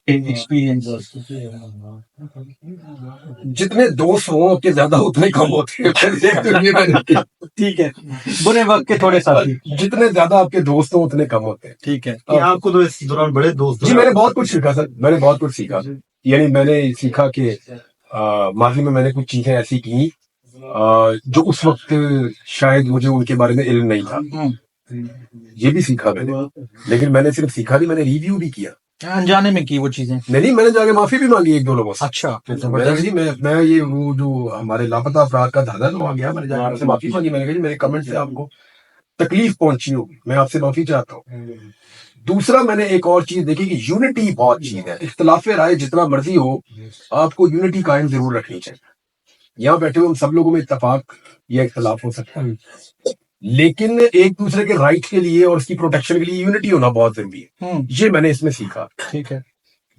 Experience. جتنے دوست ہوں آپ کے زیادہ اتنے کم ہوتے ہیں. ٹھیک ہے, برے وقت کے تھوڑے ساتھی. جتنے زیادہ آپ کے دوست ہوں اتنے کم ہوتے ہیں. ٹھیک ہے. آپ کو تو اس دوران بڑے دوست جی میں نے بہت کچھ سیکھا سر, میں نے بہت کچھ سیکھا. یعنی میں نے سیکھا کہ ماضی میں نے کچھ چیزیں ایسی کی جو اس وقت شاید مجھے ان کے بارے میں علم نہیں تھا. یہ بھی سیکھا میں نے, لیکن میں نے صرف سیکھا نہیں, میں نے ریویو بھی کیا. انجانے میں کی وہ چیزیں. نہیں, میں نے جا کے معافی بھی مانگی ایک دو لوگوں سے. اچھا, میں یہ وہ جو ہمارے لاپتہ افراد کا دھادا تو آ گیا, میں نے جا کے ان سے معافی مانگی. میں نے کہا میرے کمنٹ سے آپ کو تکلیف پہنچی ہوگی, میں آپ سے معافی چاہتا ہوں. دوسرا میں نے ایک اور چیز دیکھی کہ یونٹی بہت چیز ہے. اختلاف رائے جتنا مرضی ہو, آپ کو یونٹی قائم ضرور رکھنی چاہیے. یہاں بیٹھے ہوئے ہم سب لوگوں میں اتفاق یا اختلاف ہو سکتا ہے, لیکن ایک دوسرے کے رائٹ کے لیے اور اس کی پروٹیکشن کے لیے یونٹی ہونا بہت ضروری ہے. یہ میں نے اس میں سیکھا. ٹھیک ہے.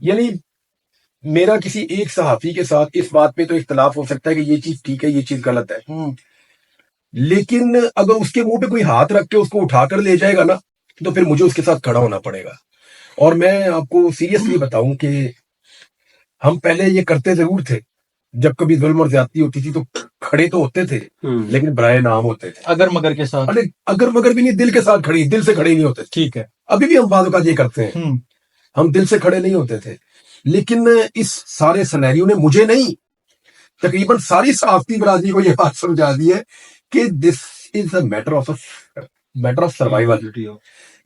یعنی میرا کسی ایک صحافی کے ساتھ اس بات پہ تو اختلاف ہو سکتا ہے کہ یہ چیز ٹھیک ہے, یہ چیز غلط ہے, لیکن اگر اس کے منہ پہ کوئی ہاتھ رکھ کے اس کو اٹھا کر لے جائے گا نا, تو پھر مجھے اس کے ساتھ کھڑا ہونا پڑے گا. اور میں آپ کو سیریسلی بتاؤں کہ ہم پہلے یہ کرتے ضرور تھے, جب کبھی ظلم اور زیادتی ہوتی تھی تو کھڑے تو ہوتے تھے لیکن برائے نام ہوتے تھے, اگر مگر کے ساتھ. ارے اگر مگر بھی نہیں, دل کے ساتھ کھڑی, دل سے کھڑے نہیں ہوتے. ٹھیک ہے. ابھی بھی ہم بعض اوقات یہ کرتے ہیں, ہم دل سے کھڑے نہیں ہوتے تھے. لیکن اس سارے سینیریو نے مجھے نہیں, تقریباً ساری صحافتی برادری کو یہ بات سمجھا دی ہے کہ دس از اے میٹر آف سروائیول.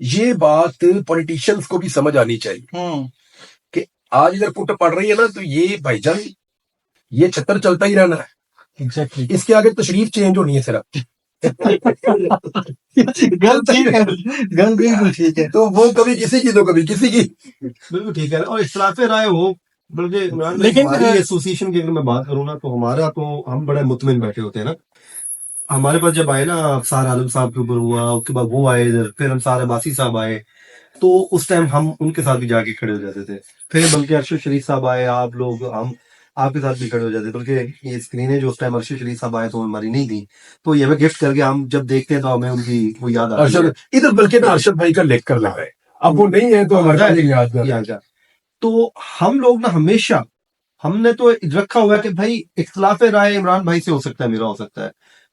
یہ بات پولیٹیشنز کو بھی سمجھ آنی چاہیے کہ آج ادھر کٹ پڑ رہی ہے نا, تو یہ بھائی جان یہ چھتر چلتا ہی رہنا ہے. ایگزیکٹلی. اس کے آگے تشریف چینج ہونی ہے صرف. تو وہ کبھی کسی کی تو کبھی کسی کی. بالکل ٹھیک ہے. اور اختلاف رائے ہو, بلکہ لیکن ایسوسیشن کی اگر میں بات کروں نا, تو ہمارا تو ہم بڑے مطمئن بیٹھے ہوتے ہیں نا. ہمارے پاس جب آئے نا افسار عالم صاحب کے اوپر ہوا, اس کے بعد وہ آئے ادھر, پھر افسار عباسی صاحب آئے, تو اس ٹائم ہم ان کے ساتھ بھی جا کے کھڑے ہو جاتے تھے. پھر بلکہ ارشد شریف صاحب آئے, آپ لوگ ہم آپ کے ساتھ بھی کھڑے ہو جاتے. بلکہ یہ اسکرینیں جو اس ٹائم ارشد شریف صاحب آئے تو ہماری نہیں تھی, تو یہ ہمیں گفٹ کر کے ہم جب دیکھتے ہیں تو ہمیں ان کی وہ یاد آتی ہے. ادھر بلکہ نا ارشد بھائی کا لکھ کر لگا ہے, اب وہ نہیں ہے تو ہمارے یاد. تو ہم لوگ نا ہمیشہ ہم نے تو رکھا ہوا ہے کہ بھائی اختلاف رائے عمران بھائی سے ہو سکتا ہے, میرا ہو سکتا ہے,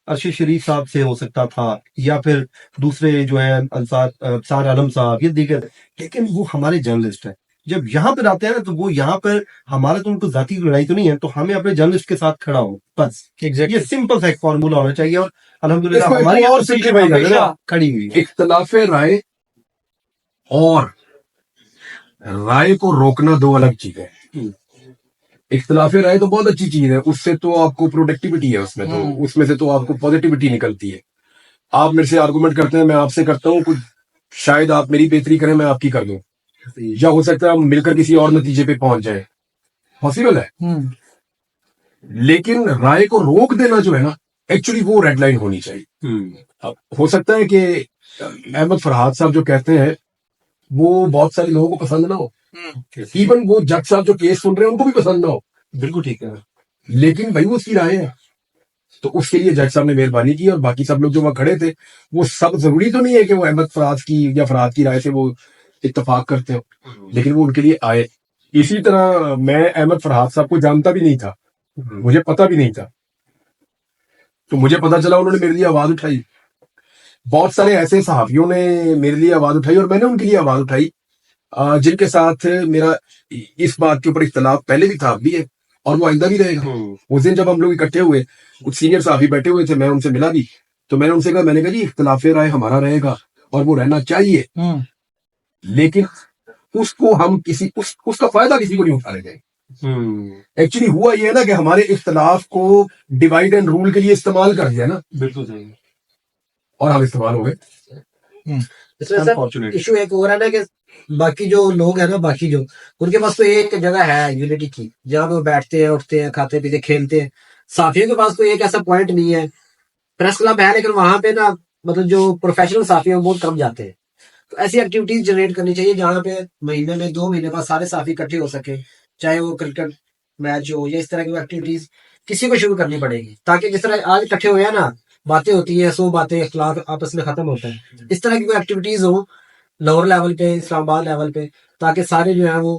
ارشد شریف صاحب سے ہو سکتا تھا, یا پھر دوسرے جو ہیں افسار عالم صاحب, یہ دیگر, لیکن وہ ہمارے جرنلسٹ ہیں. جب یہاں پر آتے ہیں نا, تو وہ یہاں پر ہمارا تو ان کو ذاتی لڑائی تو نہیں ہے, تو ہمیں اپنے جرنلسٹ کے ساتھ کھڑا ہو بس. یہ سمپل سا ایک فارمولا ہونا چاہیے, اور الحمدللہ ہماری کھڑی ہوئی. اختلاف رائے اور رائے کو روکنا دو الگ چیزیں. اختلاف رائے تو بہت اچھی چیز ہے, اس سے تو آپ کو پروڈکٹیوٹی ہے, اس میں سے تو آپ کو پازیٹیوٹی نکلتی ہے. آپ میرے سے آرگومنٹ کرتے ہیں, میں آپ سے کرتا ہوں, کچھ شاید آپ میری بہتری کریں, میں آپ کی کر دوں, یا ہو سکتا ہے ہم مل کر کسی اور نتیجے پہ پہنچ جائیں, پاسبل ہے. لیکن رائے کو روک دینا جو ہے نا, ایکچولی وہ ریڈ لائن ہونی چاہیے. ہو سکتا ہے کہ احمد فرحاد صاحب جو کہتے ہیں وہ بہت سارے لوگوں کو پسند نہ ہو, ایون وہ جج صاحب جو کیس سن رہے ہیں ان کو بھی پسند نہ ہو. بالکل ٹھیک ہے, لیکن بھائی وہ اس کی رائے ہے, تو اس کے لیے جج صاحب نے مہربانی کی, اور باقی سب لوگ جو وہاں کھڑے تھے وہ سب ضروری تو نہیں ہے کہ وہ احمد فرحاد کی یا فرحاد کی رائے سے وہ اتفاق کرتے ہو, لیکن وہ ان کے لیے آئے. اسی طرح میں احمد فرحاد صاحب کو جانتا بھی نہیں تھا, مجھے پتا بھی نہیں تھا, تو مجھے پتا چلا انہوں نے میرے لیے آواز اٹھائی. بہت سارے ایسے صحافیوں نے میرے لیے آواز اٹھائی اور میں نے ان کے لیے آواز اٹھائی, جن کے ساتھ میرا اس بات کے اوپر اختلاف پہلے بھی تھا, اب بھی ہے, اور وہ آئندہ بھی رہے گا. اس دن جب ہم لوگ اکٹھے ہوئے, کچھ سینئر صحافی بیٹھے ہوئے تھے, میں ان سے ملا بھی, تو میں نے ان سے کہا جی اختلاف رائے ہمارا رہے گا اور وہ رہنا چاہیے, لیکن اس کو ہم اس کا فائدہ کسی کو نہیں اٹھانے دیں. ایکچولی ہوا یہ ہے نا کہ ہمارے اختلاف کو ڈیوائڈ اینڈ رول کے لیے استعمال کر دیا نا. بالکل صحیح, اور ہم استعمال ہو گئے. ایشو ایک ہو رہا ہے نا کہ باقی جو لوگ ہیں نا, باقی جو ان کے پاس تو ایک جگہ ہے یونٹی کی, جہاں پہ وہ بیٹھتے ہیں, اٹھتے ہیں, کھاتے پیتے, کھیلتے ہیں. صحافیوں کے پاس کوئی ایک ایسا پوائنٹ نہیں ہے. پریس کلب ہے لیکن وہاں پہ نا مطلب جو پروفیشنل صحافی ہیں وہ بہت کم جاتے ہیں. تو ایسی ایکٹیویٹیز جنریٹ کرنی چاہیے جہاں پہ مہینے میں 2 مہینے بعد سارے صحافی اکٹھے ہو سکے, چاہے وہ کرکٹ میچ ہو یا اس طرح کی ایکٹیویٹیز کسی کو شروع کرنی پڑے گی, تاکہ جس طرح آج اکٹھے ہوئے ہیں نا, باتیں ہوتی ہیں, 100 باتیں, اختلاف آپس میں ختم ہوتا ہے. اس طرح کی کوئی ایکٹیویٹیز ہوں لوور لیول پہ, اسلام آباد لیول پہ, تاکہ سارے جو ہیں وہ